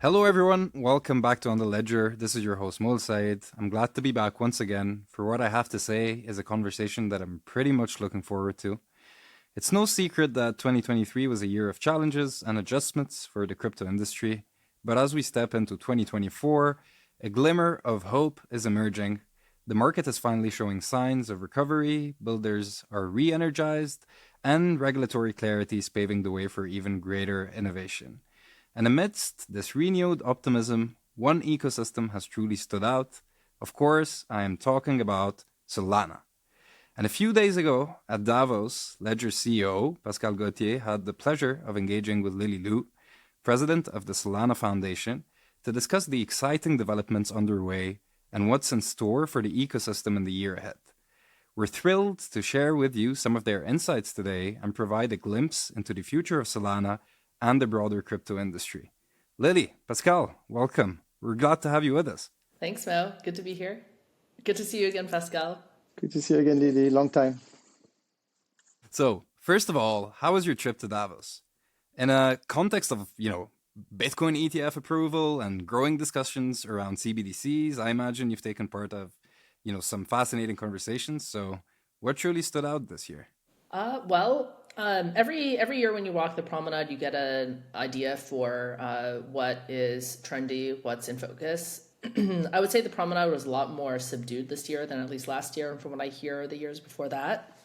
Hello, everyone. Welcome back to On the Ledger. This is your host, Mul Said. I'm glad to be back once again for what I have to say is a conversation that I'm pretty much looking forward to. It's no secret that 2023 was a year of challenges and adjustments for the crypto industry. But as we step into 2024, a glimmer of hope is emerging. The market is finally showing signs of recovery, builders are re energized, and regulatory clarity is paving the way for even greater innovation. And amidst this renewed optimism, one ecosystem has truly stood out. Of course, I am talking about Solana. And a few days ago at Davos, Ledger CEO Pascal Gauthier had the pleasure of engaging with Lily Liu, president of the Solana Foundation, to discuss the exciting developments underway and what's in store for the ecosystem in the year ahead. We're thrilled to share with you some of their insights today and provide a glimpse into the future of Solana and the broader crypto industry. Lily, Pascal, welcome. We're glad to have you with us. Thanks, Mo. Good to be here. Good to see you again, Pascal. Good to see you again, Lily. Long time. So, first of all, how was your trip to Davos? In a context of, Bitcoin ETF approval and growing discussions around CBDCs, I imagine you've taken part of, some fascinating conversations. So, what truly stood out this year? Every year when you walk the promenade, you get an idea for what is trendy, what's in focus. I would say the promenade was a lot more subdued this year than at least last year, and from what I hear, the years before that.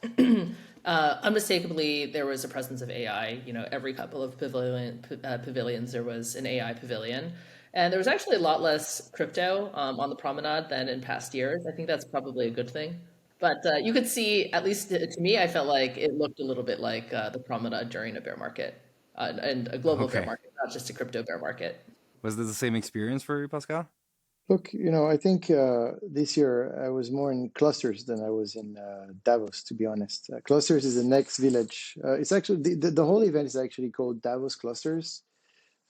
Unmistakably, there was a presence of AI. Every couple of pavilions, there was an AI pavilion. And there was actually a lot less crypto on the promenade than in past years. I think that's probably a good thing. But you could see, at least to me, I felt like it looked a little bit like the promenade during a bear market and a global bear Okay. market, not just a crypto bear market. Was this the same experience for you, Pascal? Look, I think this year I was more in clusters than I was in Davos, to be honest. Clusters is the next village. It's actually, the whole event is actually called Davos Clusters.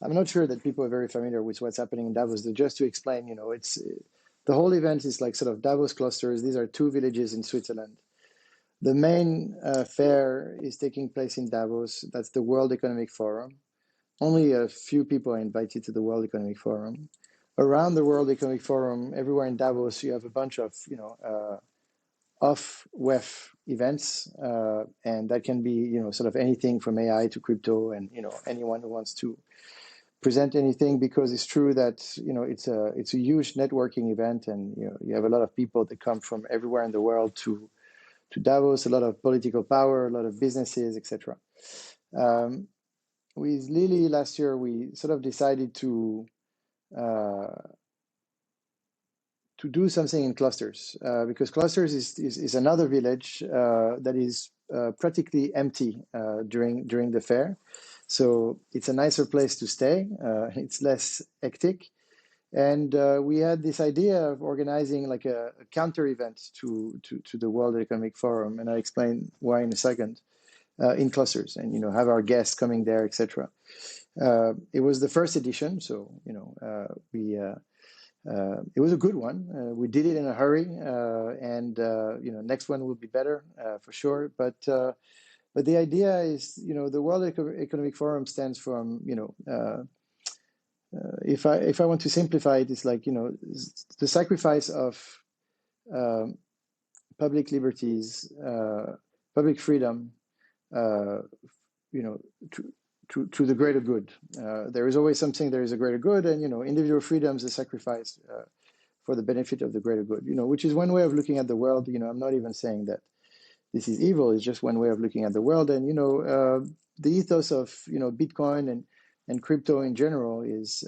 I'm not sure that people are very familiar with what's happening in Davos. Just to explain, it's the whole event is like sort of Davos Clusters. These are two villages in Switzerland. The main fair is taking place in Davos. That's the World Economic Forum. Only a few people are invited to the World Economic Forum. Around the World Economic Forum, everywhere in Davos, you have a bunch of, off-WEF events, and that can be, sort of anything from AI to crypto, and anyone who wants to present anything, because it's true that it's a huge networking event, and you have a lot of people that come from everywhere in the world to Davos, a lot of political power, a lot of businesses, etc. With Lily last year, we sort of decided to do something in clusters, because clusters is another village that is practically empty during the fair. So it's a nicer place to stay. It's less hectic. And we had this idea of organizing like a counter event to the World Economic Forum, and I'll explain why in a second, in clusters, and have our guests coming there, etc. It was the first edition, so it was a good one. We did it in a hurry, and next one will be better for sure. But the idea is, the World Economic Forum stands from, if I want to simplify it, it's like, the sacrifice of public liberties, public freedom, to the greater good. There is always something, there is a greater good, and individual freedoms is sacrificed for the benefit of the greater good. Which is one way of looking at the world. I'm not even saying that this is evil. It's just one way of looking at the world. And the ethos of Bitcoin and crypto in general is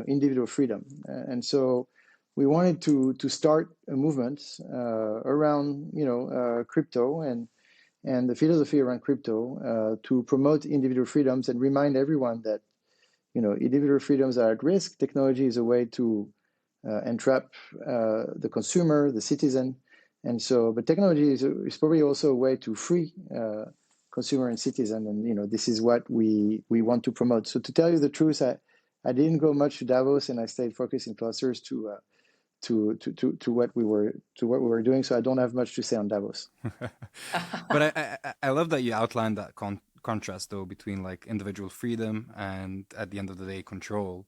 individual freedom. And so we wanted to start a movement around crypto and the philosophy around crypto to promote individual freedoms and remind everyone that individual freedoms are at risk. Technology is a way to entrap the consumer, the citizen, and so. But technology is probably also a way to free consumer and citizen, and this is what we want to promote. So to tell you the truth, I didn't go much to Davos, and I stayed focused in clusters to what we were doing. So I don't have much to say on Davos. But I love that you outlined that contrast though between like individual freedom and at the end of the day control.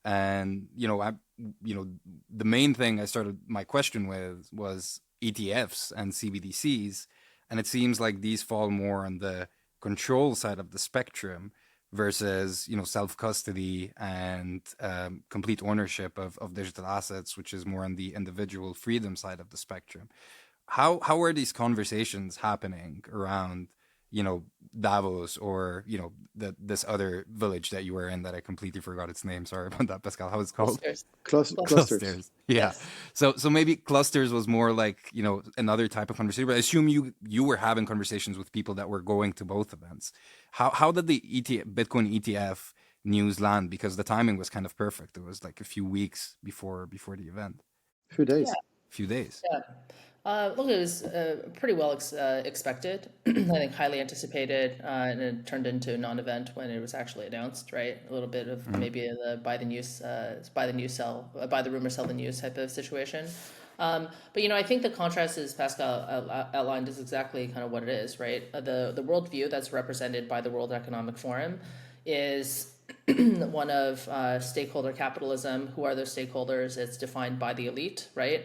And the main thing I started my question with was ETFs and CBDCs, and it seems like these fall more on the control side of the spectrum versus self custody and complete ownership of digital assets, which is more on the individual freedom side of the spectrum. How are these conversations happening around Davos, or this other village that you were in that I completely forgot its name? Sorry about that, Pascal. How it's called? Clusters. Clusters. Clusters. Yeah. Yes. So maybe clusters was more like another type of conversation. But I assume you were having conversations with people that were going to both events. How did the Bitcoin ETF news land? Because the timing was kind of perfect. It was like a few weeks before the event. A few Yeah. days. Few days. Yeah. Look, it was pretty well expected. I think highly anticipated, and it turned into a non-event when it was actually announced. Right, a little bit of maybe the buy the news, buy the rumor, sell the news type of situation. But I think the contrast, as Pascal outlined, is exactly kind of what it is. Right, the worldview that's represented by the World Economic Forum is one of stakeholder capitalism. Who are those stakeholders? It's defined by the elite, right?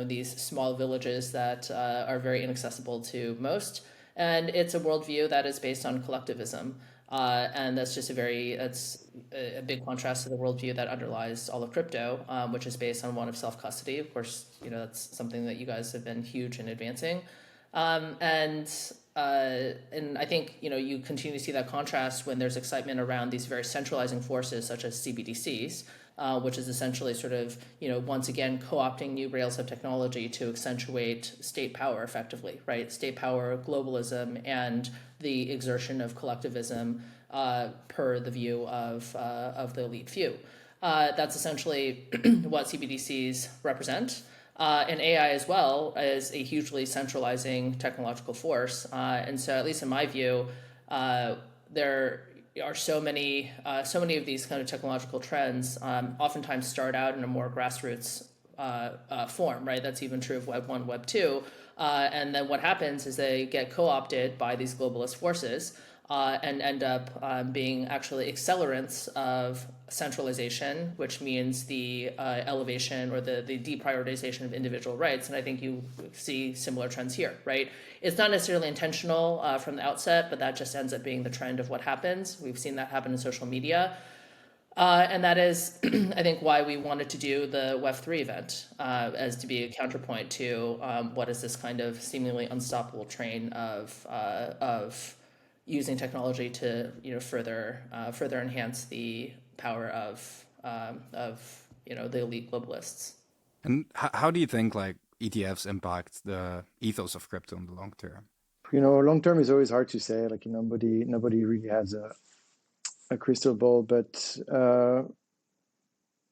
These small villages that are very inaccessible to most, and it's a worldview that is based on collectivism, and that's just that's a big contrast to the worldview that underlies all of crypto, which is based on one of self custody. Of course, that's something that you guys have been huge in advancing, and I think you continue to see that contrast when there's excitement around these very centralizing forces such as CBDCs, which is essentially sort of once again co-opting new rails of technology to accentuate state power effectively, right? State power, globalism, and the exertion of collectivism per the view of the elite few. That's essentially what CBDCs represent. And AI as well is a hugely centralizing technological force. And so, at least in my view, there are so many of these kind of technological trends oftentimes start out in a more grassroots form, right? That's even true of Web 1, Web 2. And then what happens is they get co-opted by these globalist forces and end up being actually accelerants of centralization, which means the elevation or the deprioritization of individual rights. And I think you see similar trends here, right? It's not necessarily intentional from the outset, but that just ends up being the trend of what happens. We've seen that happen in social media. And that is, I think, why we wanted to do the Web3 event as to be a counterpoint to what is this kind of seemingly unstoppable train of using technology to further enhance the power of the elite globalists. And how do you think like ETFs impact the ethos of crypto in the long term? Long term is always hard to say. Like nobody really has a crystal ball, but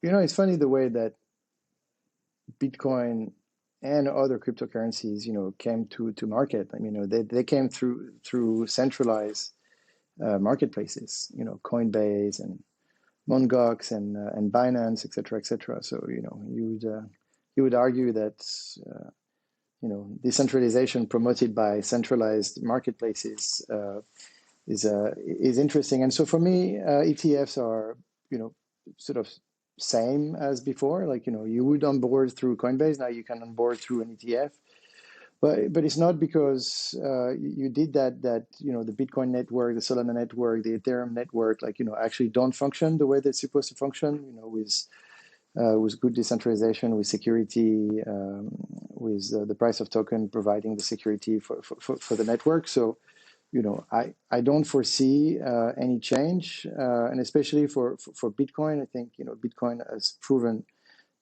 it's funny the way that Bitcoin and other cryptocurrencies, came to market. I mean, they came through centralized marketplaces, Coinbase and Mongox and Binance, et cetera, et cetera. So you would argue that decentralization promoted by centralized marketplaces is interesting. And so for me, ETFs are sort of same as before. Like you would onboard through Coinbase, now you can onboard through an ETF. But it's not because you did that the Bitcoin network, the Solana network, the Ethereum network, actually don't function the way they're supposed to function. With good decentralization, with security, with the price of token providing the security for the network. So I don't foresee any change, and especially for Bitcoin. I think Bitcoin has proven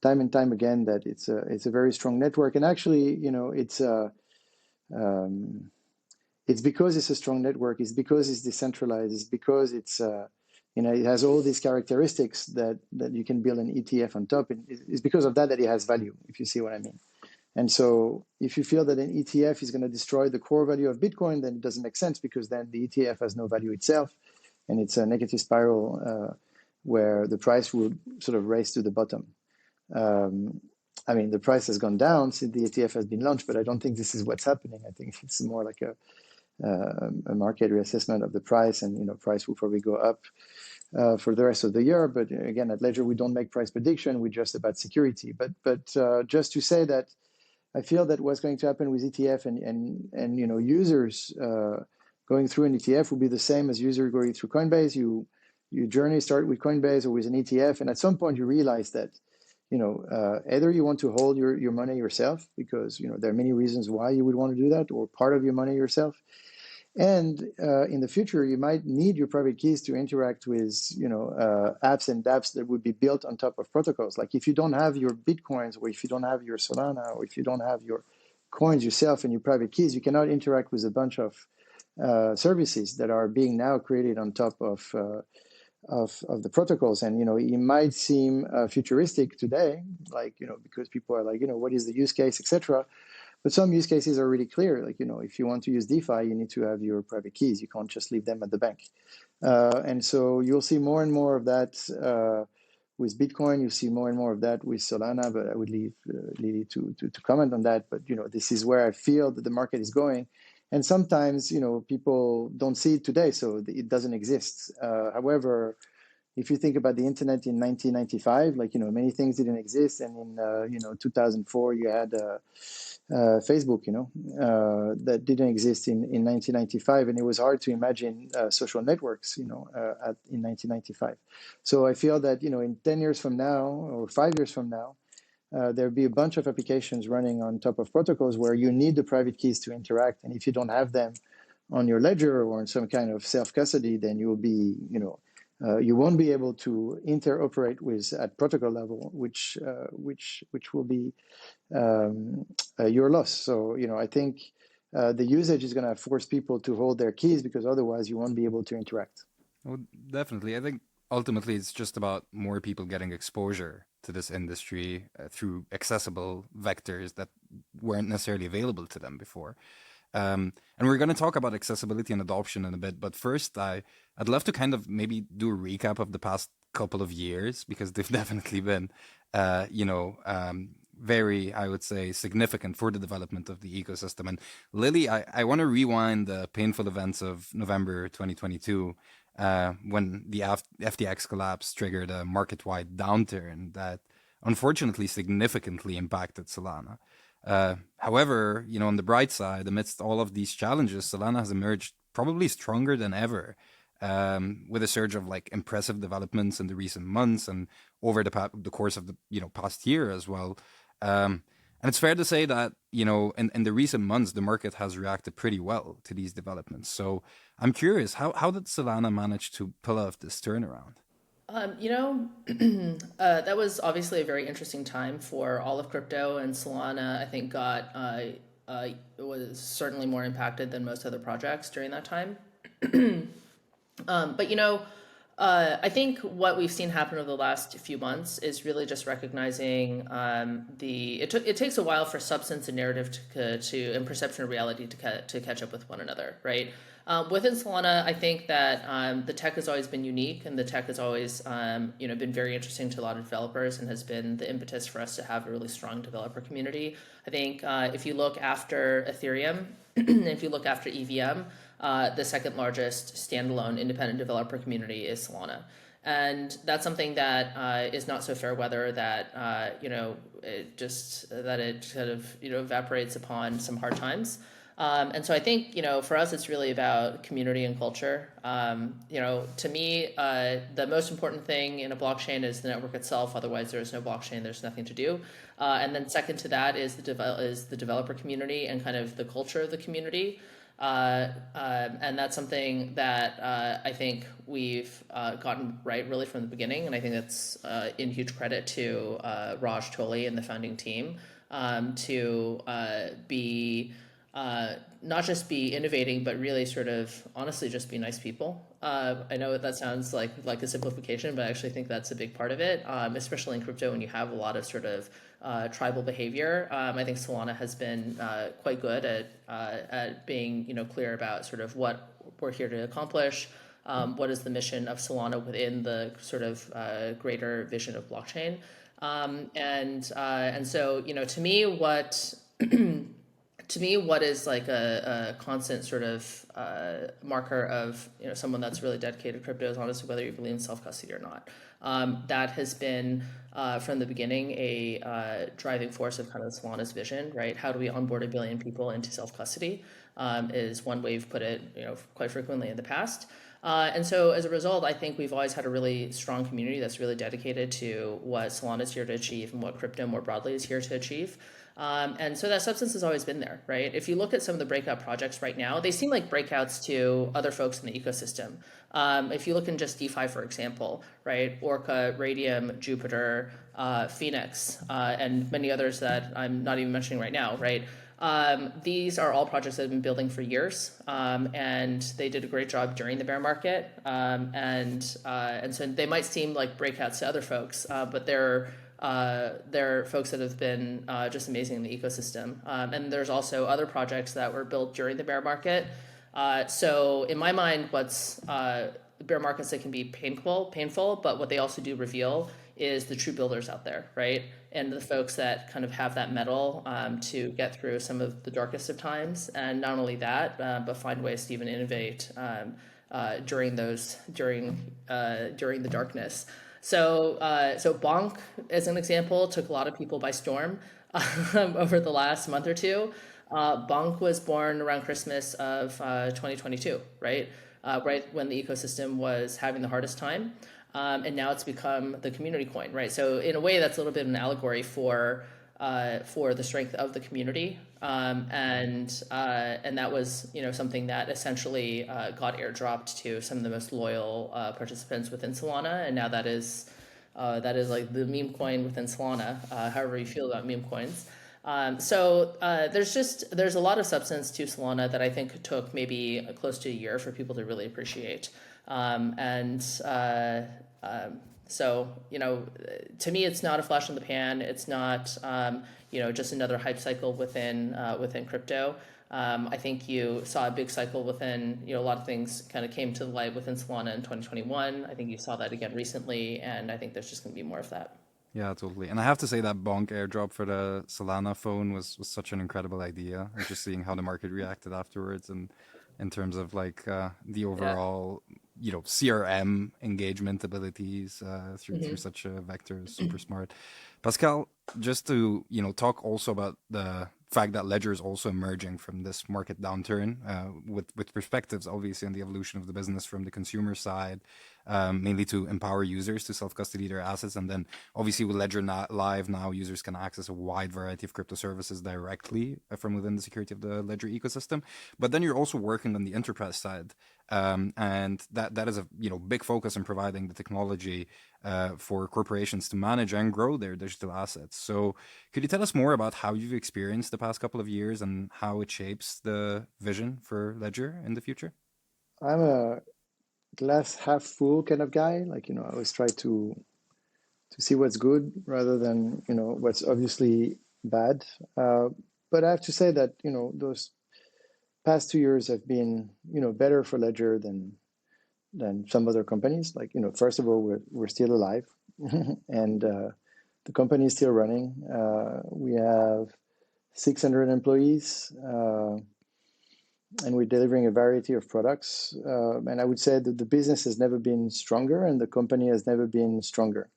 time and time again that it's a very strong network, and actually it's because it's a strong network, it's because it's decentralized, it's because it's it has all these characteristics that you can build an ETF on top, and it's because of that it has value, if you see what I mean. And so if you feel that an ETF is going to destroy the core value of Bitcoin, then it doesn't make sense, because then the ETF has no value itself, and it's a negative spiral where the price will sort of race to the bottom. I mean, the price has gone down since the ETF has been launched, but I don't think this is what's happening. I think it's more like a market reassessment of the price, and price will probably go up for the rest of the year. But again, at Ledger, we don't make price prediction. We're just about security. But just to say that I feel that what's going to happen with ETF and users going through an ETF will be the same as user going through Coinbase. Your journey start with Coinbase or with an ETF, and at some point you realize that either you want to hold your money yourself because there are many reasons why you would want to do that, or part of your money yourself. And in the future, you might need your private keys to interact with apps and dApps that would be built on top of protocols. Like if you don't have your Bitcoins, or if you don't have your Solana, or if you don't have your coins yourself and your private keys, you cannot interact with a bunch of services that are being now created on top of the protocols. And it might seem futuristic today, like because people are like, what is the use case, etc. But some use cases are really clear. Like, if you want to use DeFi, you need to have your private keys. You can't just leave them at the bank. And so you'll see more and more of that with Bitcoin. You'll see more and more of that with Solana, but I would leave Lily to comment on that. But, this is where I feel that the market is going. And sometimes, people don't see it today, so it doesn't exist. However, if you think about the internet in 1995, like, many things didn't exist. And in, 2004, you had Facebook, that didn't exist in 1995. And it was hard to imagine social networks, in 1995. So I feel that, in 10 years from now or 5 years from now, there'll be a bunch of applications running on top of protocols where you need the private keys to interact. And if you don't have them on your ledger or in some kind of self-custody, then you will be, you won't be able to interoperate with at protocol level, which will be your loss. So, I think the usage is going to force people to hold their keys because otherwise you won't be able to interact. Well, definitely. I think ultimately it's just about more people getting exposure to this industry through accessible vectors that weren't necessarily available to them before. And we're going to talk about accessibility and adoption in a bit. But first, I'd love to kind of maybe do a recap of the past couple of years, because they've definitely been, very, I would say, significant for the development of the ecosystem. And Lily, I want to rewind the painful events of November 2022, when the FTX collapse triggered a market-wide downturn that unfortunately significantly impacted Solana. However, on the bright side, amidst all of these challenges, Solana has emerged probably stronger than ever, with a surge of impressive developments in the recent months and over the course of the past year as well. And it's fair to say that in the recent months, the market has reacted pretty well to these developments. So I'm curious, how did Solana manage to pull off this turnaround? That was obviously a very interesting time for all of crypto, and Solana, I think, was certainly more impacted than most other projects during that time. But I think what we've seen happen over the last few months is really just recognizing it takes a while for substance and narrative and perception of reality to catch up with one another, right? Within Solana, I think that the tech has always been unique, and the tech has always been very interesting to a lot of developers, and has been the impetus for us to have a really strong developer community. I think if you look after Ethereum, and if you look after EVM, the second largest standalone independent developer community is Solana. And that's something that is not so fair weather, that it kind of evaporates upon some hard times. And so I think for us it's really about community and culture. To me, the most important thing in a blockchain is the network itself. Otherwise, there is no blockchain. There's nothing to do. And then second to that is the developer community and kind of the culture of the community. And that's something that I think we've gotten right really from the beginning, and I think that's in huge credit to Raj Toli and the founding team, to be not just be innovating, but really sort of honestly just be nice people. I know that sounds like a simplification, but I actually think that's a big part of it, especially in crypto when you have a lot of sort of tribal behavior. I think Solana has been quite good at being clear about sort of what we're here to accomplish, what is the mission of Solana within the sort of greater vision of blockchain, and so to me what to me, what is like a constant sort of marker of someone that's really dedicated to crypto is honestly whether you believe in self custody or not. That has been from the beginning a driving force of kind of Solana's vision, right? How do we onboard 1 billion people into self custody? Is one way you've put it, quite frequently in the past. And so as a result, I think we've always had a really strong community that's really dedicated to what Solana is here to achieve and what crypto more broadly is here to achieve. And so that substance has always been there, right? If you look at some of the breakout projects right now, they seem like breakouts to other folks in the ecosystem. If you look in just DeFi, for example, right? Orca, Radium, Jupiter, Phoenix, and many others that I'm not even mentioning right now, right? These are all projects that have been building for years, and they did a great job during the bear market. And so they might seem like breakouts to other folks, but they're folks that have been just amazing in the ecosystem. And there's also other projects that were built during the bear market. So in my mind, what's bear markets that can be painful, but what they also do reveal is the true builders out there, right? And the folks that kind of have that mettle to get through some of the darkest of times, and not only that, but find ways to even innovate during the darkness. So Bonk, as an example, took a lot of people by storm over the last month or two. Bonk was born around Christmas of 2022, right? Right when the ecosystem was having the hardest time. And now it's become the community coin, right? So in a way, that's a little bit of an allegory for the strength of the community, and that was something that essentially got airdropped to some of the most loyal participants within Solana, and now that is like the meme coin within Solana, however you feel about meme coins. So there's a lot of substance to Solana that I think took maybe close to a year for people to really appreciate. So, to me, it's not a flash in the pan. It's not, just another hype cycle within crypto. I think you saw a big cycle within, a lot of things kind of came to the light within Solana in 2021. I think you saw that again recently, and I think there's just going to be more of that. Yeah, totally. And I have to say that Bonk airdrop for the Solana phone was such an incredible idea. And just seeing how the market reacted afterwards, and in terms of like the overall, CRM engagement abilities through such a vector is super smart. Pascal, just to talk also about the fact that Ledger is also emerging from this market downturn with perspectives, obviously, on the evolution of the business from the consumer side, mainly to empower users to self-custody their assets. And then obviously with Ledger Live now, users can access a wide variety of crypto services directly from within the security of the Ledger ecosystem. But then you're also working on the enterprise side. And that is a big focus on providing the technology for corporations to manage and grow their digital assets. So could you tell us more about how you've experienced the past couple of years and how it shapes the vision for Ledger in the future? I'm a glass half full kind of guy. Like, I always try to see what's good rather than, what's obviously bad. But I have to say that, those past 2 years have been, better for Ledger than some other companies. Like, first of all, we're still alive and the company is still running. We have 600 employees and we're delivering a variety of products. And I would say that the business has never been stronger and the company has never been stronger.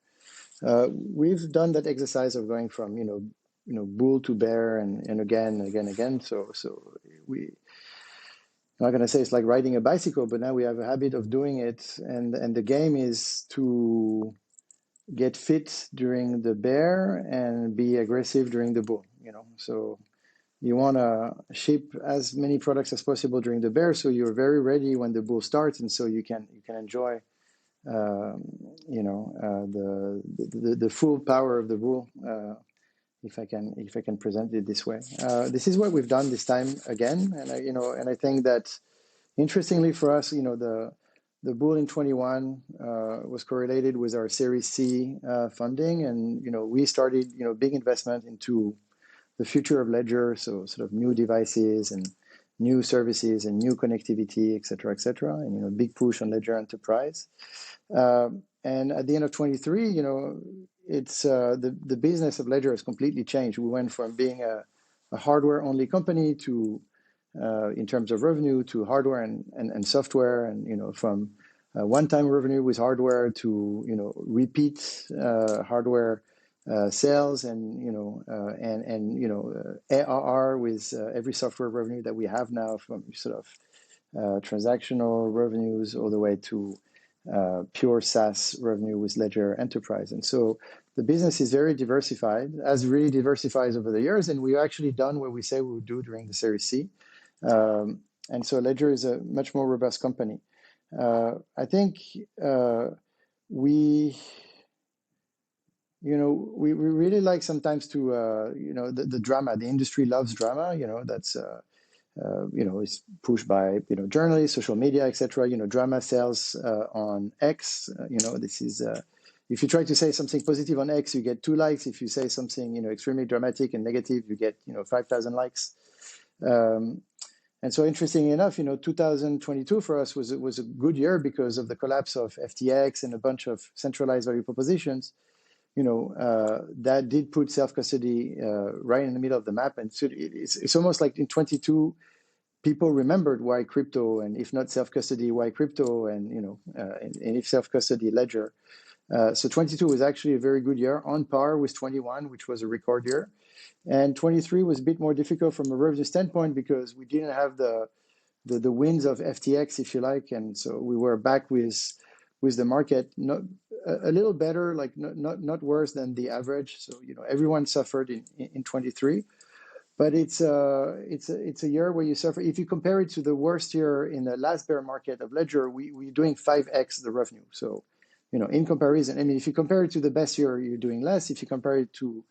We've done that exercise of going from, bull to bear and again. So I'm not going to say it's like riding a bicycle, but now we have a habit of doing it. And the game is to get fit during the bear and be aggressive during the bull, So you want to ship as many products as possible during the bear, so you're very ready when the bull starts, and so you can enjoy, the full power of the bull. If I can present it this way, this is what we've done this time again, and I think that interestingly for us, the bull in 21 was correlated with our Series C funding, and we started big investment into the future of Ledger, so sort of new devices and new services and new connectivity, et cetera, and big push on Ledger Enterprise. And at the end of 23, it's the business of Ledger has completely changed. We went from being a a hardware-only company to, in terms of revenue, to hardware and software, and from one-time revenue with hardware to repeat hardware sales, and ARR with every software revenue that we have now, from sort of transactional revenues all the way to pure SaaS revenue with Ledger Enterprise. And so the business is very diversified, as really diversifies over the years, and we've actually done what we say we would do during the Series C. And so Ledger is a much more robust company. I think we really like sometimes to, the drama. The industry loves drama, that's is pushed by journalists, social media, etc. Drama sells on X. This is if you try to say something positive on X, you get 2 likes. If you say something extremely dramatic and negative, you get 5,000 likes. And so, interestingly enough, 2022 for us was a good year because of the collapse of FTX and a bunch of centralized value propositions. That did put self-custody right in the middle of the map. And so it's almost like in 22, people remembered why crypto, and if not self-custody, why crypto, and and if self-custody, Ledger. So 22 was actually a very good year, on par with 21, which was a record year. And 23 was a bit more difficult from a revenue standpoint because we didn't have the winds of FTX, if you like. And so we were back with the market, not a little better, like not worse than the average. So everyone suffered in 23, but it's a year where you suffer. If you compare it to the worst year in the last bear market of Ledger, we're doing 5x the revenue. So in comparison, I mean, if you compare it to the best year, you're doing less. If you compare it to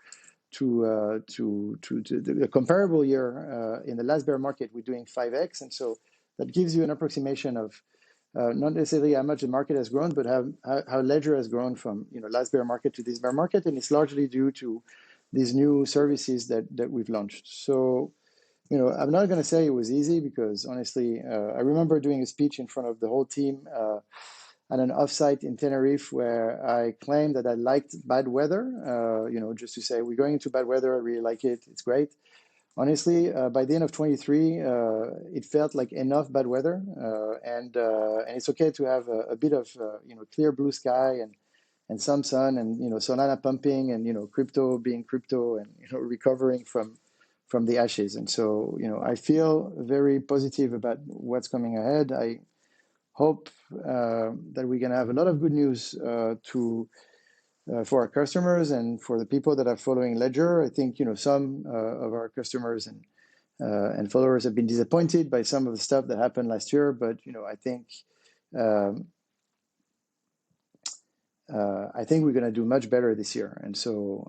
the comparable year in the last bear market, we're doing 5x, and so that gives you an approximation of not necessarily how much the market has grown, but how Ledger has grown from last bear market to this bear market, and it's largely due to these new services that we've launched. So I'm not going to say it was easy, because honestly, I remember doing a speech in front of the whole team at an offsite in Tenerife where I claimed that I liked bad weather, just to say, we're going into bad weather, I really like it, it's great. Honestly, by the end of 23, it felt like enough bad weather, and it's okay to have a bit of clear blue sky and some sun, and Solana pumping, and crypto being crypto, and recovering from the ashes. And so I feel very positive about what's coming ahead. I hope that we're going to have a lot of good news for our customers and for the people that are following Ledger. I think some of our customers and followers have been disappointed by some of the stuff that happened last year, but I think we're going to do much better this year. And so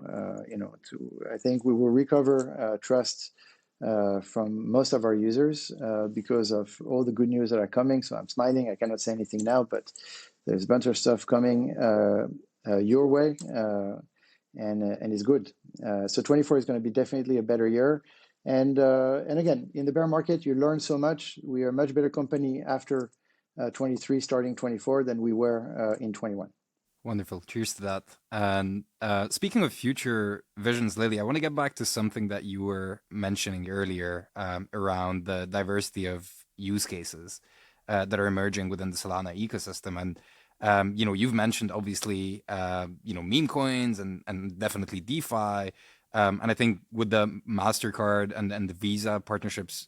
I think we will recover trust from most of our users because of all the good news that are coming. So I'm smiling. I cannot say anything now, but there's a bunch of stuff coming your way, and it's good. So 24 is going to be definitely a better year. And again, in the bear market, you learn so much. We are a much better company after 23, starting 24, than we were in 21. Wonderful. Cheers to that. And speaking of future visions, Lily, I want to get back to something that you were mentioning earlier around the diversity of use cases that are emerging within the Solana ecosystem. And you've mentioned obviously meme coins and definitely DeFi. And I think with the MasterCard and the Visa partnerships,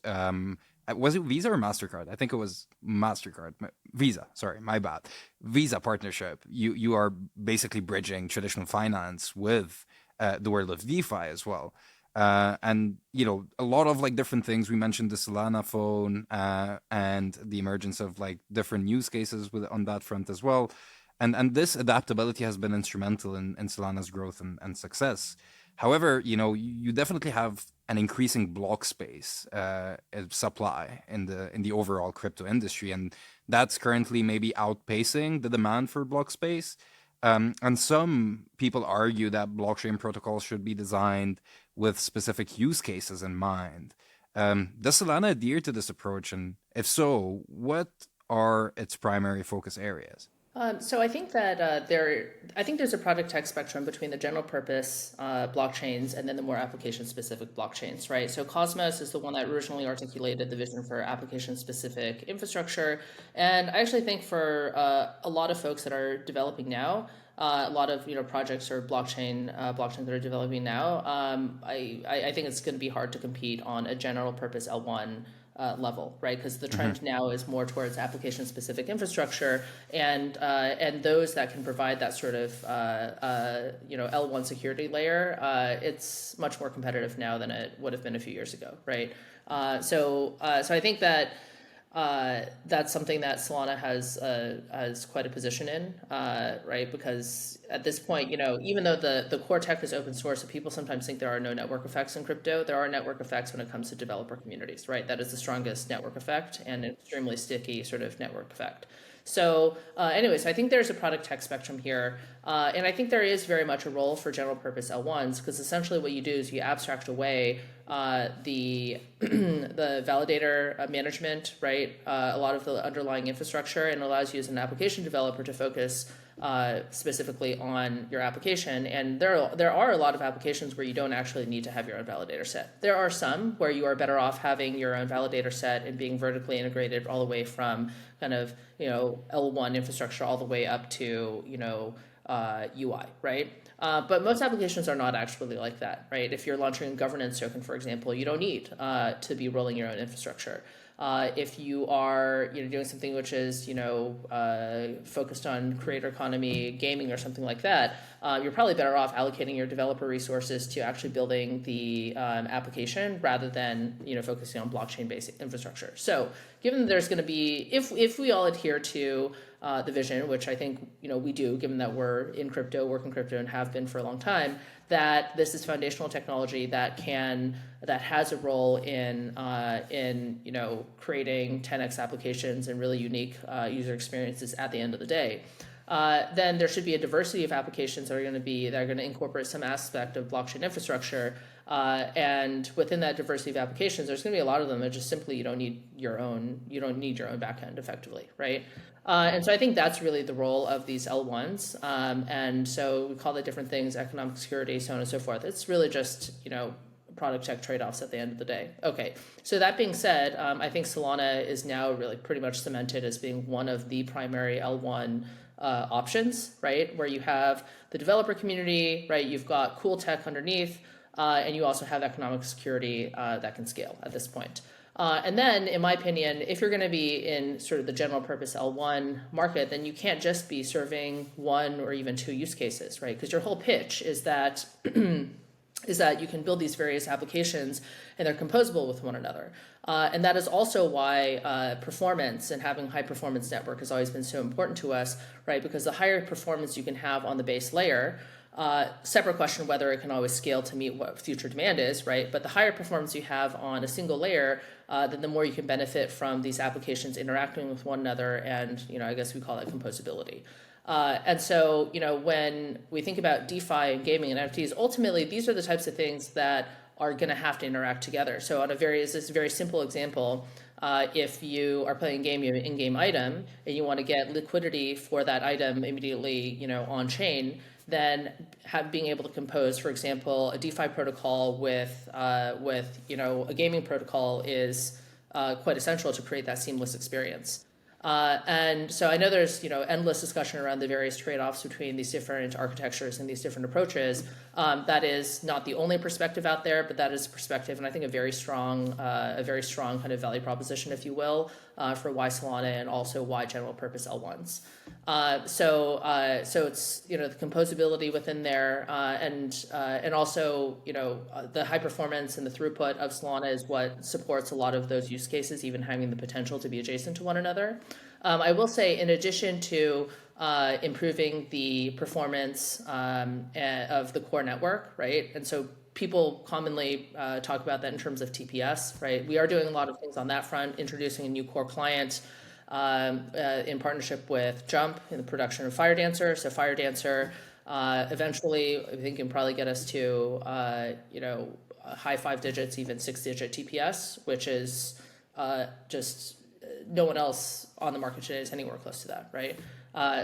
was it Visa or MasterCard? I think it was MasterCard. Visa, sorry, my bad. Visa partnership. You are basically bridging traditional finance with the world of DeFi as well. And a lot of like different things. We mentioned the Solana phone and the emergence of like different use cases on that front as well. And this adaptability has been instrumental in Solana's growth and success. However, you definitely have an increasing block space supply in the overall crypto industry, and that's currently maybe outpacing the demand for block space. And some people argue that blockchain protocols should be designed with specific use cases in mind. Does Solana adhere to this approach? And if so, what are its primary focus areas? So I think that I think there's a product tech spectrum between the general purpose blockchains and then the more application specific blockchains, right? So Cosmos is the one that originally articulated the vision for application specific infrastructure, and I actually think for a lot of folks that are developing now, a lot of projects or blockchains that are developing now, I think it's going to be hard to compete on a general purpose L1 level, right? Because the trend now is more towards application-specific infrastructure, and those that can provide that sort of L1 security layer, it's much more competitive now than it would have been a few years ago, right? So I think that that's something that Solana has quite a position in, right? Because at this point, even though the core tech is open source, so people sometimes think there are no network effects in crypto, there are network effects when it comes to developer communities, right? That is the strongest network effect and an extremely sticky sort of network effect. So anyways, I think there's a product tech spectrum here. And I think there is very much a role for general purpose L1s, because essentially what you do is you abstract away the the validator management, right? A lot of the underlying infrastructure, and allows you as an application developer to focus specifically on your application. And there are a lot of applications where you don't actually need to have your own validator set. There are some where you are better off having your own validator set and being vertically integrated all the way from kind of L1 infrastructure all the way up to UI, right? But most applications are not actually like that, right? If you're launching a governance token, for example, you don't need to be rolling your own infrastructure. If you are doing something which is focused on creator economy, gaming, or something like that, you're probably better off allocating your developer resources to actually building the application rather than focusing on blockchain-based infrastructure. So, given that there's going to be, if we all adhere to the vision, which I think we do, given that we're in crypto, work in crypto, and have been for a long time, that this is foundational technology that has a role in creating 10x applications and really unique user experiences at the end of the day. Then there should be a diversity of applications that are going to incorporate some aspect of blockchain infrastructure. And within that diversity of applications, there's going to be a lot of them that just simply you don't need your own backend effectively, right? And so I think that's really the role of these L1s. And so we call it different things, economic security, so on and so forth. It's really just, product tech trade-offs at the end of the day. Okay, so that being said, I think Solana is now really pretty much cemented as being one of the primary L1 options, right? Where you have the developer community, right? You've got cool tech underneath, and you also have economic security that can scale at this point. And then, in my opinion, if you're going to be in sort of the general purpose L1 market, then you can't just be serving one or even two use cases, right? Because your whole pitch is that you can build these various applications and they're composable with one another. And that is also why performance and having high performance network has always been so important to us, right? Because the higher performance you can have on the base layer, separate question whether it can always scale to meet what future demand is, right? But the higher performance you have on a single layer, then the more you can benefit from these applications interacting with one another, and I guess we call that composability. And so, when we think about DeFi and gaming and NFTs, ultimately these are the types of things that are going to have to interact together. So, this is a very simple example. If you are playing a game, you have an in-game item, and you want to get liquidity for that item immediately, on chain, then being able to compose, for example, a DeFi protocol with a gaming protocol is quite essential to create that seamless experience. And so I know there's endless discussion around the various trade-offs between these different architectures and these different approaches. That is not the only perspective out there, but that is a perspective, and I think a very strong kind of value proposition, if you will, for why Solana and also why general purpose L1s. So it's the composability within there, and also the high performance and the throughput of Solana is what supports a lot of those use cases, even having the potential to be adjacent to one another. I will say, in addition to improving the performance of the core network, right? And so people commonly talk about that in terms of TPS, right? We are doing a lot of things on that front, introducing a new core client in partnership with Jump in the production of Firedancer. So Firedancer eventually, I think, can probably get us to high 5 digits, even 6-digit TPS, which is just no one else on the market today is anywhere close to that, right?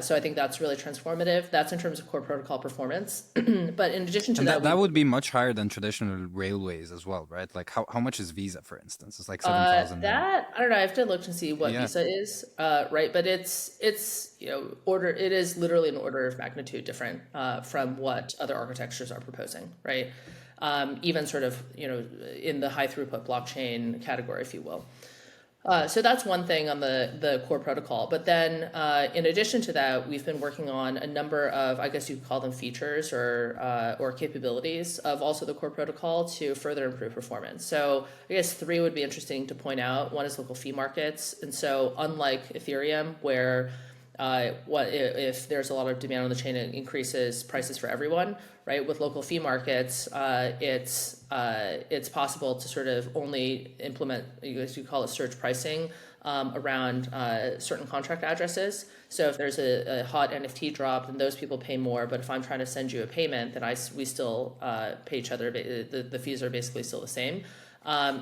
So I think that's really transformative. That's in terms of core protocol performance. But in addition to And that, that would be much higher than traditional railways as well, right? Like how much is Visa, for instance? It's like 7,000 and that I don't know. I have to look to see what yeah. Visa is, right? But it's order. It is literally an order of magnitude different from what other architectures are proposing, right? Even sort of in the high throughput blockchain category, if you will. So that's one thing on the core protocol. But then in addition to that, we've been working on a number of, I guess you could call them features or capabilities of also the core protocol to further improve performance. So I guess three would be interesting to point out. One is local fee markets. And so unlike Ethereum, where what if there's a lot of demand on the chain, it increases prices for everyone, right? With local fee markets, it's possible to sort of only implement, you call it surge pricing, around certain contract addresses. So if there's a hot NFT drop, then those people pay more. But if I'm trying to send you a payment, then we still pay each other. The fees are basically still the same.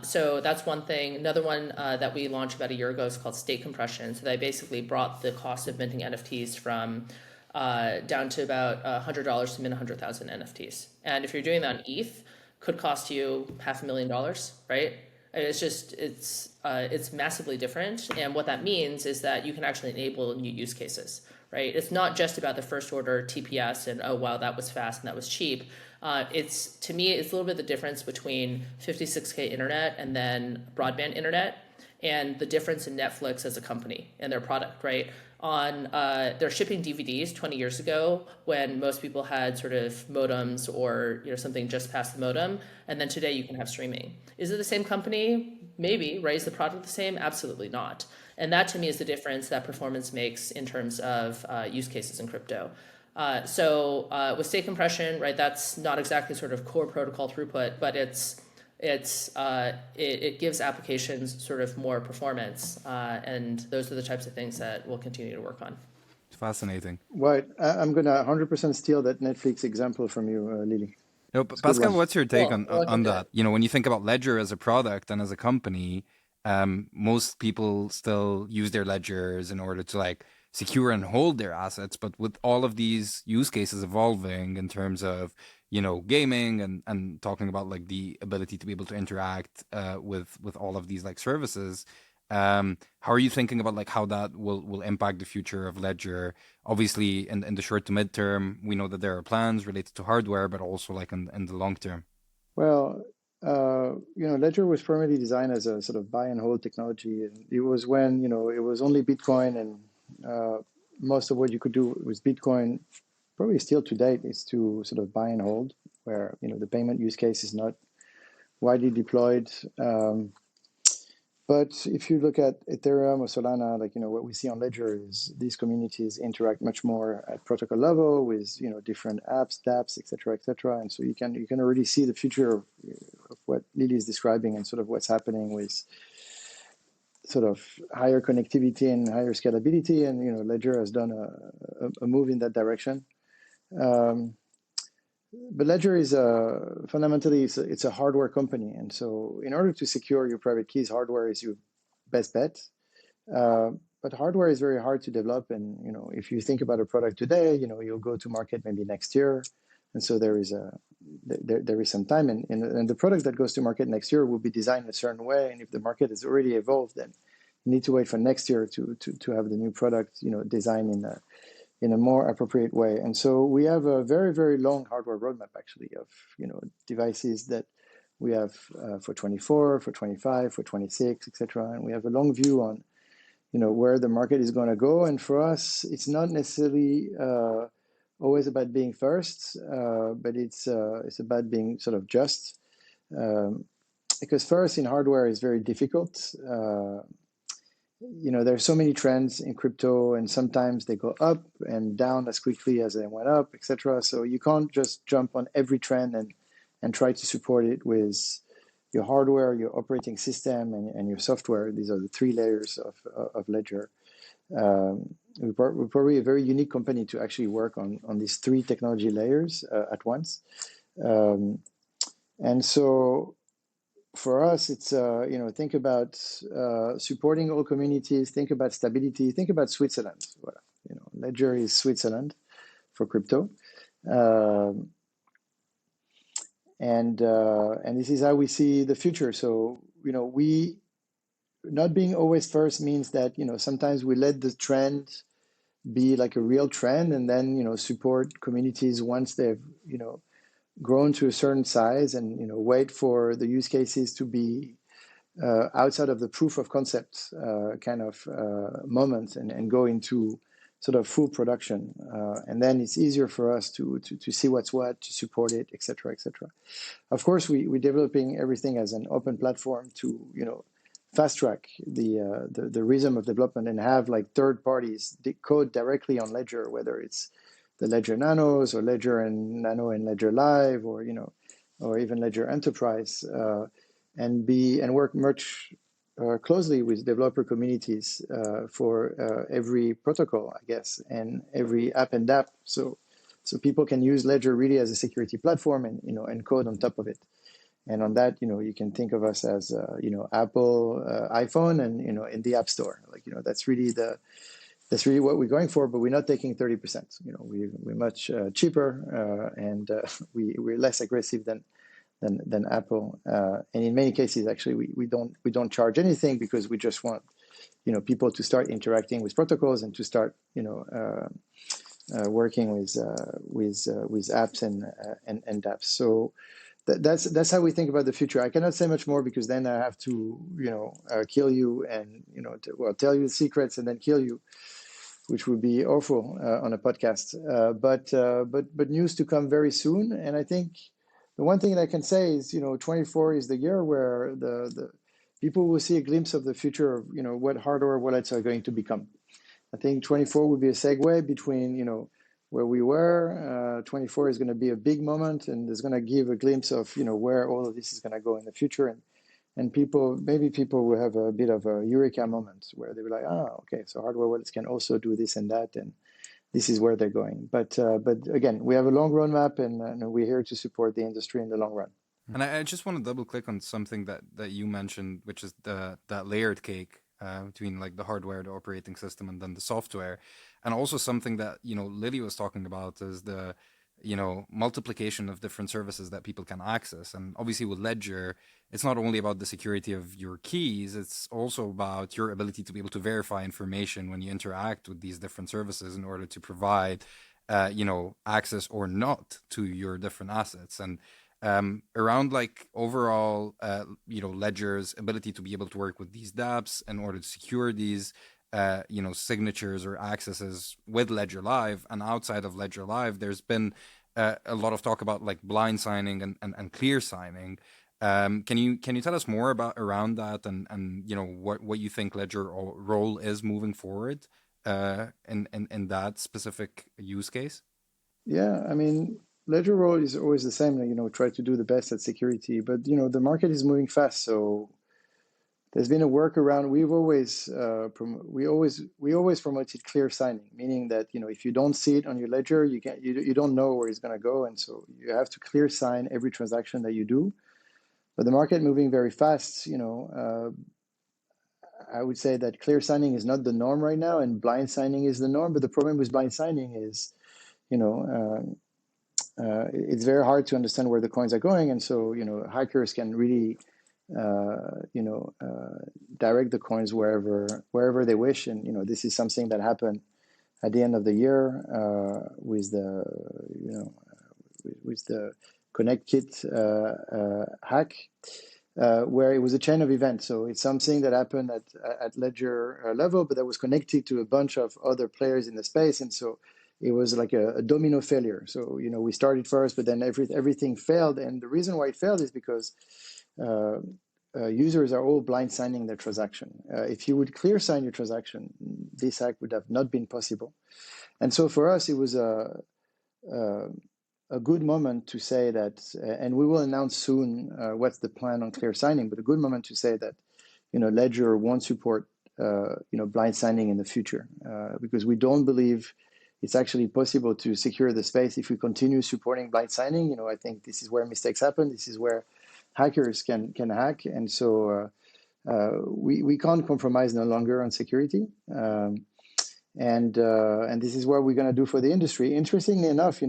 So that's one thing. Another one that we launched about a year ago is called state compression. So they basically brought the cost of minting NFTs from down to about $100 to mint 100,000 NFTs. And if you're doing that on ETH, could cost you $500,000, right? It's massively different. And what that means is that you can actually enable new use cases, right? It's not just about the first order TPS and, oh, wow, that was fast and that was cheap. To me, it's a little bit the difference between 56K internet and then broadband internet, and the difference in Netflix as a company and their product, right? They're shipping DVDs 20 years ago when most people had sort of modems or something just past the modem, and then today you can have streaming. Is it the same company? Maybe, right? Is the product the same? Absolutely not. And that to me is the difference that performance makes in terms of use cases in crypto. So with state compression, right, that's not exactly sort of core protocol throughput, but it gives applications sort of more performance, and those are the types of things that we'll continue to work on. It's fascinating. Right. I'm going to 100% steal that Netflix example from you, Lily. No, but Pascal, what's your take on that? When you think about Ledger as a product and as a company, most people still use their ledgers in order to like secure and hold their assets. But with all of these use cases evolving in terms of, gaming and talking about like the ability to be able to interact with all of these like services, how are you thinking about like how that will impact the future of Ledger? Obviously, in the short to midterm, we know that there are plans related to hardware, but also like in the long term. Well, Ledger was primarily designed as a sort of buy and hold technology. And it was when, it was only Bitcoin, and most of what you could do with Bitcoin, probably still to date, is to sort of buy and hold, where, the payment use case is not widely deployed. But if you look at Ethereum or Solana, like, what we see on Ledger is these communities interact much more at protocol level with, different apps, dApps, et cetera. And so you can already see the future of what Lily is describing and sort of what's happening with sort of higher connectivity and higher scalability. And, Ledger has done a move in that direction. But Ledger is fundamentally it's a hardware company, and so in order to secure your private keys, hardware is your best bet. But hardware is very hard to develop, and if you think about a product today, you'll go to market maybe next year, and so there is some time, and the product that goes to market next year will be designed a certain way, and if the market has already evolved, then you need to wait for next year to have the new product designed in a more appropriate way. And so we have a very, very long hardware roadmap, actually, of devices that we have for 24, for 25, for 26, etc. And we have a long view on where the market is going to go. And for us, it's not necessarily always about being first, but it's about being sort of just. Because first in hardware is very difficult. There's so many trends in crypto, and sometimes they go up and down as quickly as they went up, etc. So you can't just jump on every trend and try to support it with your hardware, your operating system, and your software. These are the three layers of Ledger. We're probably a very unique company to actually work on these three technology layers at once. And so for us, it's think about supporting all communities. Think about stability. Think about Switzerland. Well, Ledger is Switzerland for crypto, and this is how we see the future. So we not being always first means that sometimes we let the trend be like a real trend, and then support communities once they've grown to a certain size, and wait for the use cases to be outside of the proof of concept kind of moment, and go into sort of full production, and then it's easier for us to see what's what, to support it, etc., etc. Of course, we're developing everything as an open platform to fast track the rhythm of development, and have like third parties code directly on Ledger, whether it's the Ledger Nanos or Ledger and Nano and Ledger Live, or or even Ledger Enterprise, and work much closely with developer communities for every protocol, I guess, and every app and dApp, so people can use Ledger really as a security platform, and and code on top of it. And on that, you can think of us as Apple iPhone, and in the App Store, like that's really what we're going for. But we're not taking 30%. We're much cheaper, and we're less aggressive than Apple. And in many cases, actually, we don't charge anything, because we just want people to start interacting with protocols, and to start working with apps and dApps. So that's how we think about the future. I cannot say much more, because then I have to kill you, and tell you the secrets and then kill you, which would be awful on a podcast. But news to come very soon. And I think the one thing that I can say is 24 is the year where the people will see a glimpse of the future of what hardware wallets are going to become. I think 24 would be a segue between where we were. 24 is going to be a big moment, and it's going to give a glimpse of where all of this is going to go in the future, and people will have a bit of a eureka moment, where they were like, okay, so hardware wallets can also do this and that, and this is where they're going. But again, we have a long roadmap, and we're here to support the industry in the long run. And I just want to double click on something that you mentioned, which is that layered cake between like the hardware, the operating system, and then the software. And also something that Lily was talking about is the multiplication of different services that people can access. And obviously with Ledger, it's not only about the security of your keys, it's also about your ability to be able to verify information when you interact with these different services, in order to provide access or not to your different assets. And around like overall Ledger's ability to be able to work with these dApps in order to secure these signatures or accesses with Ledger Live. And outside of Ledger Live, there's been a lot of talk about like blind signing and clear signing. Can you tell us more about around that, and what you think Ledger role is moving forward in that specific use case? Yeah, I mean, Ledger role is always the same. Try to do the best at security, but the market is moving fast, so there's been a workaround. We always promoted clear signing, meaning that if you don't see it on your ledger, you don't know where it's going to go, and so you have to clear sign every transaction that you do. But the market moving very fast. I would say that clear signing is not the norm right now, and blind signing is the norm. But the problem with blind signing is, it's very hard to understand where the coins are going, and so hackers can really direct the coins wherever they wish. And this is something that happened at the end of the year with the Connect Kit hack, where it was a chain of events. So it's something that happened at Ledger level, but that was connected to a bunch of other players in the space, and so it was like a domino failure. So we started first, but then everything failed, and the reason why it failed is because users are all blind signing their transaction. If you would clear sign your transaction, this hack would have not been possible. And so for us, it was a good moment to say that, and we will announce soon what's the plan on clear signing, but a good moment to say that, Ledger won't support, blind signing in the future, because we don't believe it's actually possible to secure the space if we continue supporting blind signing. I think this is where mistakes happen. This is where hackers can hack, and so we can't compromise no longer on security. And this is what we're going to do for the industry. Interestingly enough,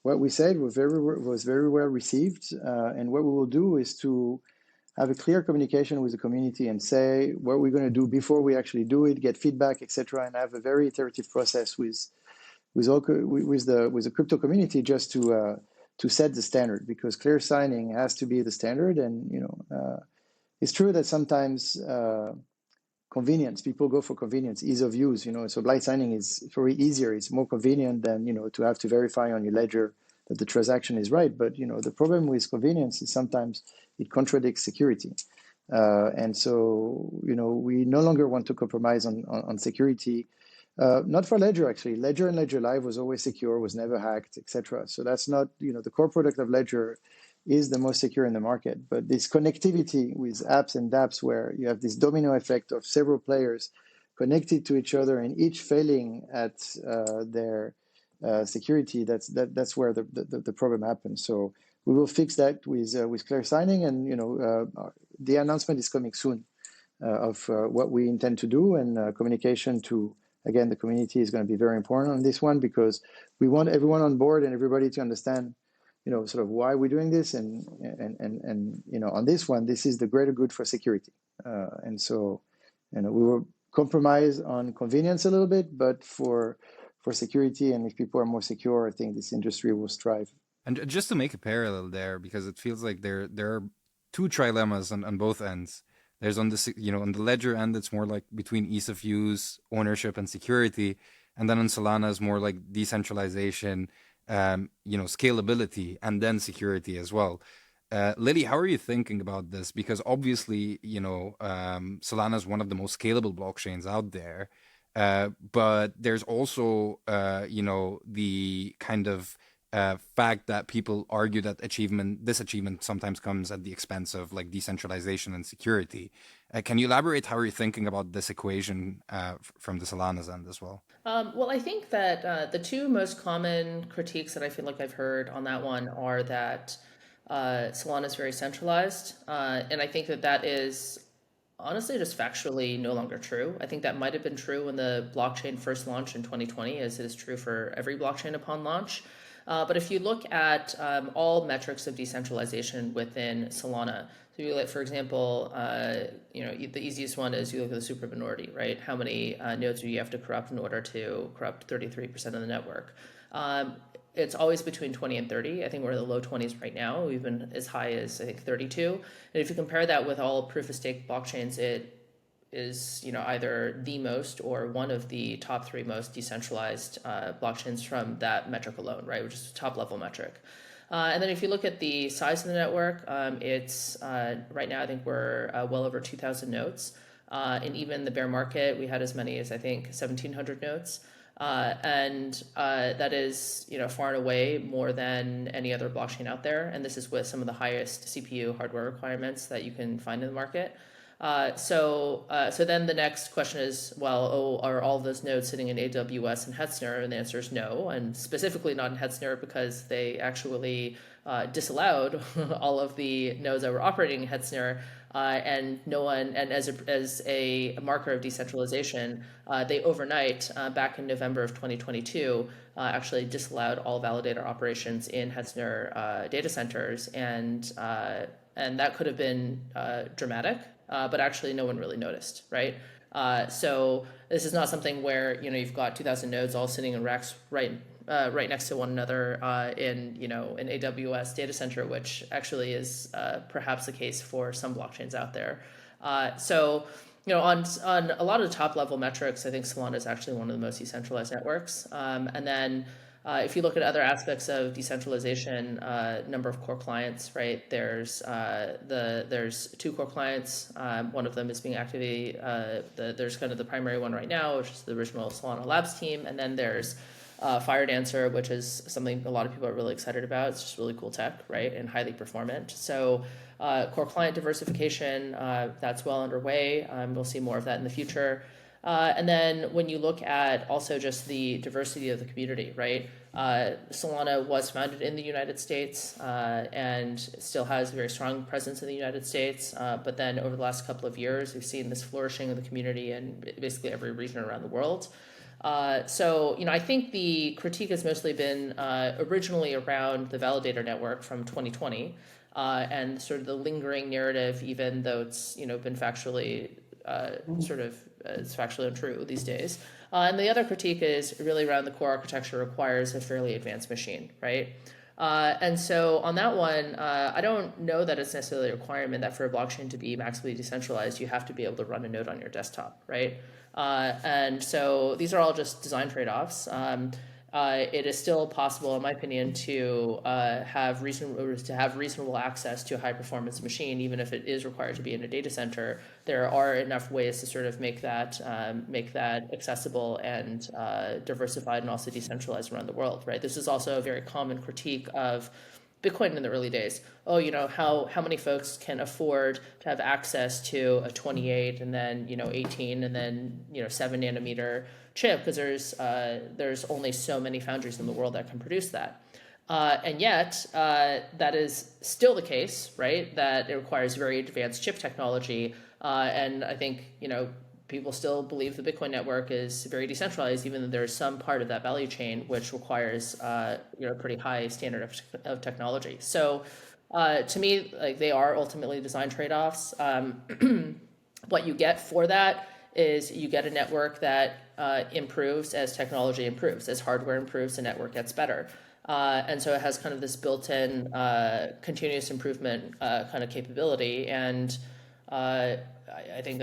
what we said was very well received, and what we will do is to have a clear communication with the community and say what we're going to do before we actually do it, get feedback, etc., and have a very iterative process with the crypto community just to set the standard, because clear signing has to be the standard. And it's true that sometimes convenience, people go for convenience, ease of use. So blind signing is very easier. It's more convenient than to have to verify on your ledger that the transaction is right. But the problem with convenience is sometimes it contradicts security. And so we no longer want to compromise on security. Not for Ledger, actually. Ledger and Ledger Live was always secure, was never hacked, etc. So that's not, the core product of Ledger is the most secure in the market. But this connectivity with apps and dApps, where you have this domino effect of several players connected to each other and each failing at their security, that's where the problem happens. So we will fix that with clear signing, and the announcement is coming soon of what we intend to do, and communication to, again, the community is going to be very important on this one, because we want everyone on board and everybody to understand sort of why we're doing this, and on this one, this is the greater good for security. And so we will compromise on convenience a little bit, but for security, and if people are more secure, I think this industry will strive. And just to make a parallel there, because it feels like there are two trilemmas on both ends. There's on the ledger end, it's more like between ease of use, ownership, and security, and then on Solana is more like decentralization, scalability, and then security as well. Lily, how are you thinking about this? Because obviously, Solana is one of the most scalable blockchains out there, but there's also, the kind of fact that people argue that this achievement sometimes comes at the expense of like decentralization and security. Can you elaborate how you're thinking about this equation from the Solana's end as well? Well, I think that the two most common critiques that I feel like I've heard on that one are that Solana is very centralized, and I think that is honestly just factually no longer true. I think that might have been true when the blockchain first launched in 2020, as it is true for every blockchain upon launch. But if you look at all metrics of decentralization within Solana, so you look, for example, the easiest one is you look at the super minority, right? How many nodes do you have to corrupt in order to corrupt 33% of the network? It's always between 20 and 30. I think we're in the low 20s right now. We've been as high as, I think, 32. And if you compare that with all proof of stake blockchains, it is either the most or one of the top three most decentralized blockchains from that metric alone, right, which is a top level metric. And then if you look at the size of the network, it's right now I think we're well over 2,000 nodes. And even the bear market, we had as many as I think 1,700 nodes. And that is far and away more than any other blockchain out there. And this is with some of the highest CPU hardware requirements that you can find in the market. So then the next question is, well, are all those nodes sitting in AWS and Hetzner? And the answer is no, and specifically not in Hetzner because they actually disallowed all of the nodes that were operating in Hetzner, and no one. And as a marker of decentralization, they overnight back in November of 2022 actually disallowed all validator operations in Hetzner data centers, and that could have been dramatic. But actually no one really noticed, right? So this is not something where you've got 2,000 nodes all sitting in racks right next to one another in an AWS data center, which actually is perhaps the case for some blockchains out there. So on a lot of the top level metrics, I think Solana is actually one of the most decentralized networks. And then if you look at other aspects of decentralization, number of core clients, right? There's two core clients. One of them is being activated. There's kind of the primary one right now, which is the original Solana Labs team, and then there's Fire Dancer, which is something a lot of people are really excited about. It's just really cool tech, right, and highly performant. So core client diversification, that's well underway. We'll see more of that in the future. And then when you look at also just the diversity of the community, right? Solana was founded in the United States and still has a very strong presence in the United States. But then over the last couple of years, we've seen this flourishing of the community in basically every region around the world. So, I think the critique has mostly been originally around the validator network from 2020 and sort of the lingering narrative, even though it's, been factually it's factually untrue these days. And the other critique is really around the core architecture requires a fairly advanced machine, right? And so on that one, I don't know that it's necessarily a requirement that for a blockchain to be maximally decentralized, you have to be able to run a node on your desktop, right? And so these are all just design trade-offs. It is still possible, in my opinion, to have reasonable access to a high-performance machine, even if it is required to be in a data center. There are enough ways to sort of make that accessible and diversified and also decentralized around the world, right? This is also a very common critique of Bitcoin in the early days. Oh, how many folks can afford to have access to a 28 and then 18 and then 7 nanometer chip, because there's only so many foundries in the world that can produce that. And yet, that is still the case, right? That it requires very advanced chip technology. And I think, people still believe the Bitcoin network is very decentralized, even though there's some part of that value chain which requires, a pretty high standard of technology. So to me, like, they are ultimately design trade-offs. What you get for that is you get a network that improves as technology improves. As hardware improves, the network gets better. And so it has kind of this built-in continuous improvement kind of capability. And I think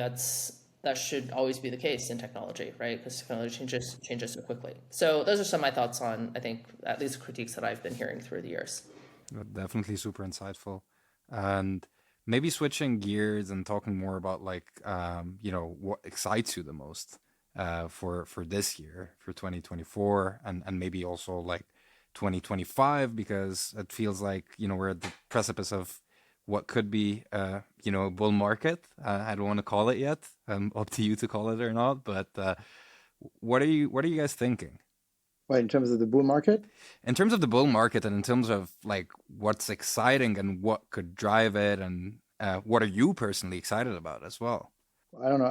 that should always be the case in technology, right? Because technology changes so quickly. So those are some of my thoughts on, I think, at least critiques that I've been hearing through the years. Definitely super insightful. And maybe switching gears and talking more about what excites you the most for this year, for 2024, and maybe also like 2025, because it feels like, we're at the precipice of what could be, a bull market. I don't want to call it yet. Up to you to call it or not. But what are you guys thinking? Well, in terms of the bull market? In terms of the bull market, and in terms of like what's exciting and what could drive it, and what are you personally excited about as well? I don't know.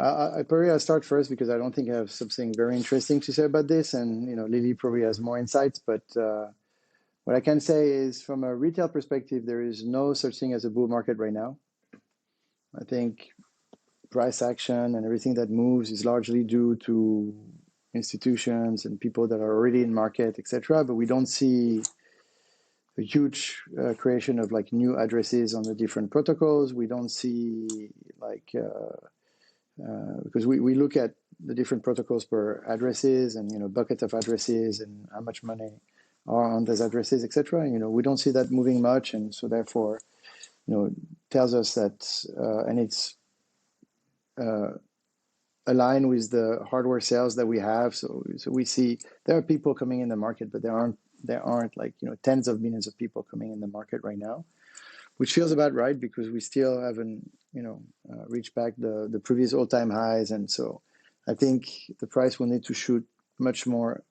Probably I'll start first because I don't think I have something very interesting to say about this, and Lily probably has more insights. But what I can say is, from a retail perspective, there is no such thing as a bull market right now. I think price action and everything that moves is largely due to institutions and people that are already in market, etc. But we don't see a huge creation of like new addresses on the different protocols. We don't see like because we look at the different protocols per addresses and bucket of addresses and how much money are on those addresses, etc. We don't see that moving much, and so therefore tells us that and it's aligned with the hardware sales that we have. So we see there are people coming in the market, but there aren't like tens of millions of people coming in the market right now, which feels about right because we still haven't reached back the previous all-time highs, and so I think the price will need to shoot much more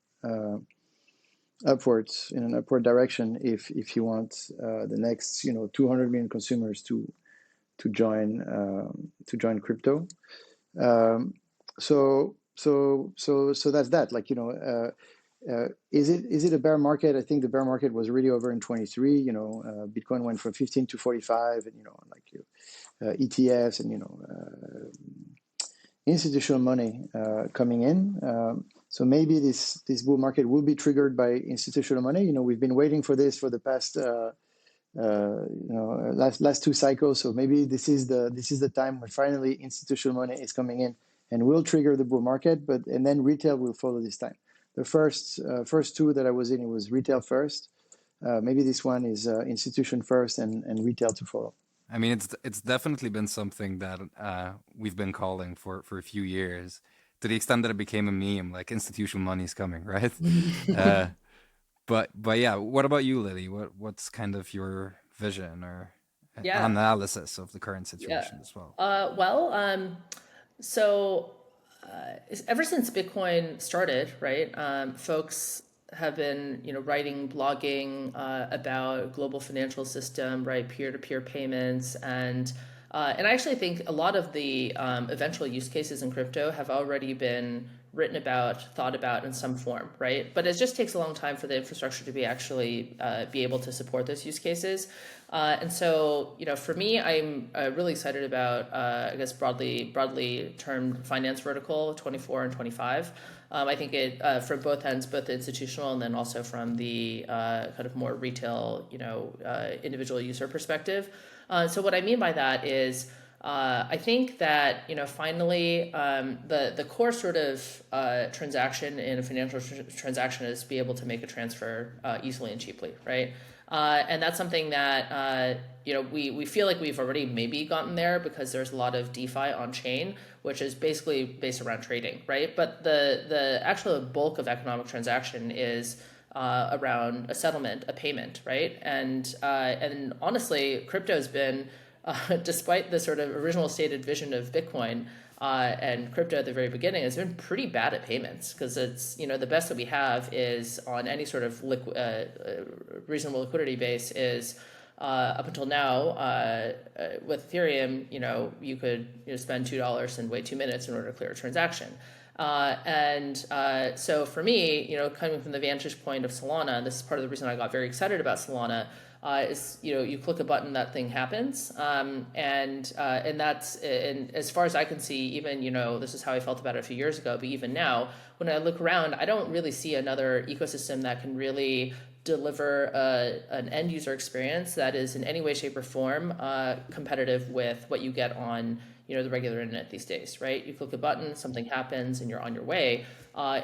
upwards in an upward direction if you want the next 200 million consumers to join crypto. So that's that. Like is it a bear market? I think the bear market was really over in 23. Bitcoin went from 15 to 45, and ETFs and institutional money coming in. So maybe this bull market will be triggered by institutional money. We've been waiting for this for the past last two cycles. So maybe this is the time when finally institutional money is coming in and will trigger the bull market. And then retail will follow this time. The first two that I was in, it was retail first. Maybe this one is institution first and retail to follow. I mean, it's definitely been something that we've been calling for a few years, to the extent that it became a meme, like institutional money is coming, right? But yeah, what about you, Lily? What's kind of your vision or Yeah. analysis of the current situation as well? So ever since Bitcoin started, right? Folks have been, writing, blogging about global financial system, right? Peer-to-peer payments, and I actually think a lot of the eventual use cases in crypto have already been written about, thought about in some form, right? But it just takes a long time for the infrastructure to be actually be able to support those use cases. And so, for me, I'm really excited about, I guess, broadly termed finance vertical 24 and 25. I think it from both ends, both the institutional and then also from the kind of more retail, individual user perspective. So what I mean by that is, I think that finally the core sort of transaction in a financial transaction is to be able to make a transfer easily and cheaply, right? And that's something that we feel like we've already maybe gotten there because there's a lot of DeFi on chain, which is basically based around trading, right? But the actual bulk of economic transaction is around a settlement, a payment, right? And honestly, crypto's been, despite the sort of original stated vision of Bitcoin and crypto at the very beginning, has been pretty bad at payments because it's the best that we have is on any sort of reasonable liquidity base is. Up until now, with Ethereum, you could spend $2 and wait 2 minutes in order to clear a transaction. So for me, coming from the vantage point of Solana, and this is part of the reason I got very excited about Solana, is you click a button, that thing happens, and that's, and as far as I can see, even this is how I felt about it a few years ago, but even now, when I look around, I don't really see another ecosystem that can really deliver an end user experience that is in any way, shape, or form competitive with what you get on the regular internet these days, right? You click a button, something happens, and you're on your way.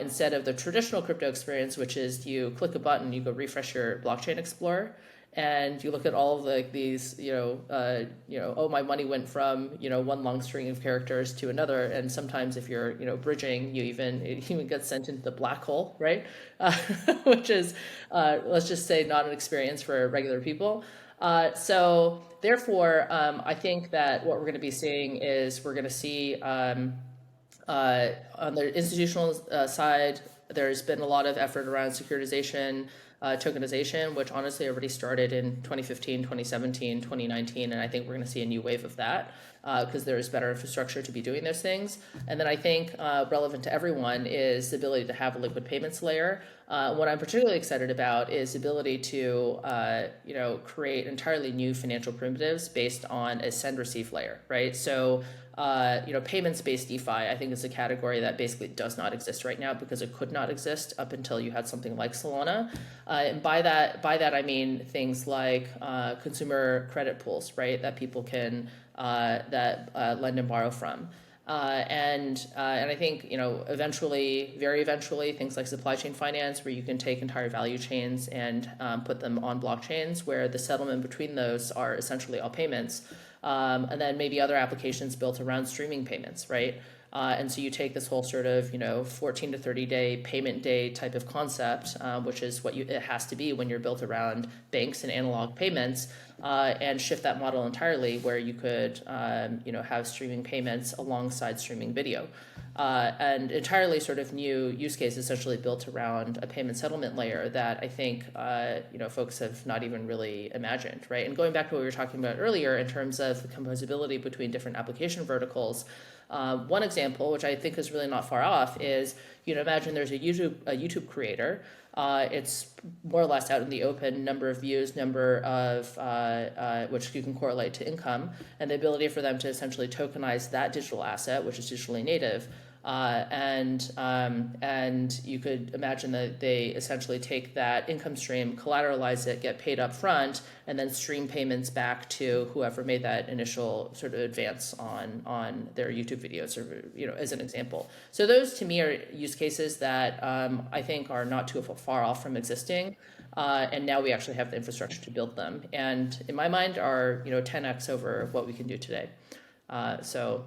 Instead of the traditional crypto experience, which is you click a button, you go refresh your blockchain explorer, and you look at all of these, oh, my money went from one long string of characters to another, and sometimes if you're bridging, it even gets sent into the black hole, right? Which is, let's just say, not an experience for regular people. So therefore, I think that what we're going to be seeing is we're going to see on the institutional side, there's been a lot of effort around securitization, tokenization, which honestly already started in 2015, 2017, 2019, and I think we're going to see a new wave of that because there's better infrastructure to be doing those things. And then I think relevant to everyone is the ability to have a liquid payments layer. What I'm particularly excited about is the ability to create entirely new financial primitives based on a send-receive layer, right? So payments-based DeFi, I think, is a category that basically does not exist right now because it could not exist up until you had something like Solana. And by that, I mean things like consumer credit pools, right, that people can lend and borrow from. And I think eventually, very eventually, things like supply chain finance, where you can take entire value chains and put them on blockchains, where the settlement between those are essentially all payments, and then maybe other applications built around streaming payments, right? And so you take this whole sort of 14 to 30 day payment day type of concept, which is what it has to be when you're built around banks and analog payments, and shift that model entirely, where you could have streaming payments alongside streaming video, and entirely sort of new use case essentially built around a payment settlement layer that I think folks have not even really imagined, right? And going back to what we were talking about earlier in terms of the composability between different application verticals. One example, which I think is really not far off, is imagine there's a YouTube creator. It's more or less out in the open, number of views, number of which you can correlate to income, and the ability for them to essentially tokenize that digital asset, which is digitally native. And you could imagine that they essentially take that income stream, collateralize it, get paid up front, and then stream payments back to whoever made that initial sort of advance on their YouTube videos, or as an example. So those to me are use cases that I think are not too far off from existing. And now we actually have the infrastructure to build them, and in my mind are 10x over what we can do today. So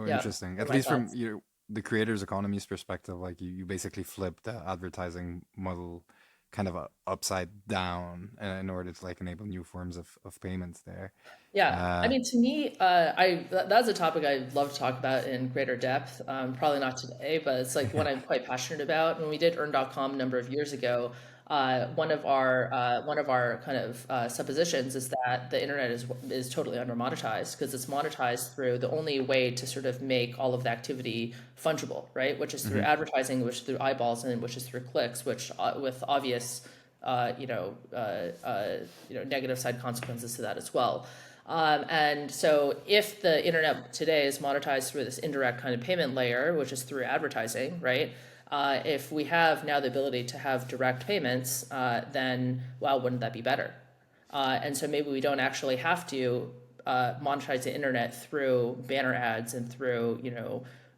yeah, interesting. At my least from thoughts. the creators economy's perspective, like you basically flip the advertising model kind of upside down in order to like enable new forms of payments there. Yeah, I mean, to me, that's a topic I'd love to talk about in greater depth. Probably not today, but it's like one I'm quite passionate about. When we did Earn.com a number of years ago, one of our kind of suppositions is that the internet is totally under monetized because it's monetized through the only way to sort of make all of the activity fungible, right? Which is through advertising, which is through eyeballs, and which is through clicks, which with obvious negative side consequences to that as well. And so if the internet today is monetized through this indirect kind of payment layer, which is through advertising, right? If we have now the ability to have direct payments, then, well, wouldn't that be better? And so maybe we don't actually have to monetize the internet through banner ads and through,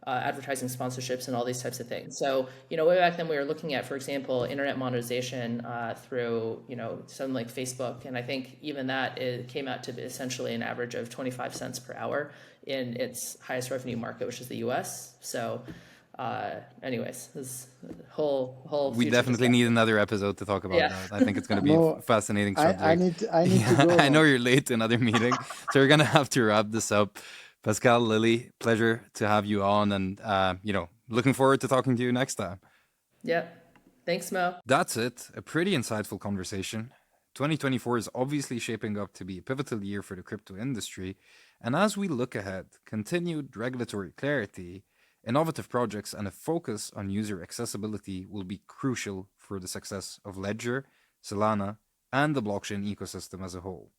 advertising sponsorships and all these types of things. So, way back then we were looking at, for example, internet monetization through, something like Facebook. And I think even that came out to be essentially an average of 25 cents per hour in its highest revenue market, which is the US. So anyways, this whole we definitely need another episode to talk about that. I think it's going to be a fascinating subject. I need to go. I know you're late to another meeting, so we're going to have to wrap this up. Pascal, Lily, pleasure to have you on, and looking forward to talking to you next time. Yeah, thanks, Mo. That's it. A pretty insightful conversation. 2024 is obviously shaping up to be a pivotal year for the crypto industry, and as we look ahead, continued regulatory clarity, innovative projects, and a focus on user accessibility will be crucial for the success of Ledger, Solana, and the blockchain ecosystem as a whole.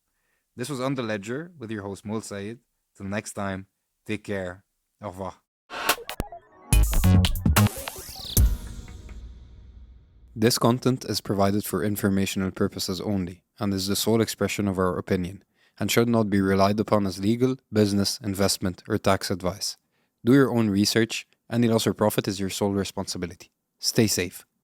This was On the Ledger with your host Mul Said. Till next time, take care. Au revoir. This content is provided for informational purposes only and is the sole expression of our opinion and should not be relied upon as legal, business, investment, or tax advice. Do your own research. Any loss or profit is your sole responsibility. Stay safe.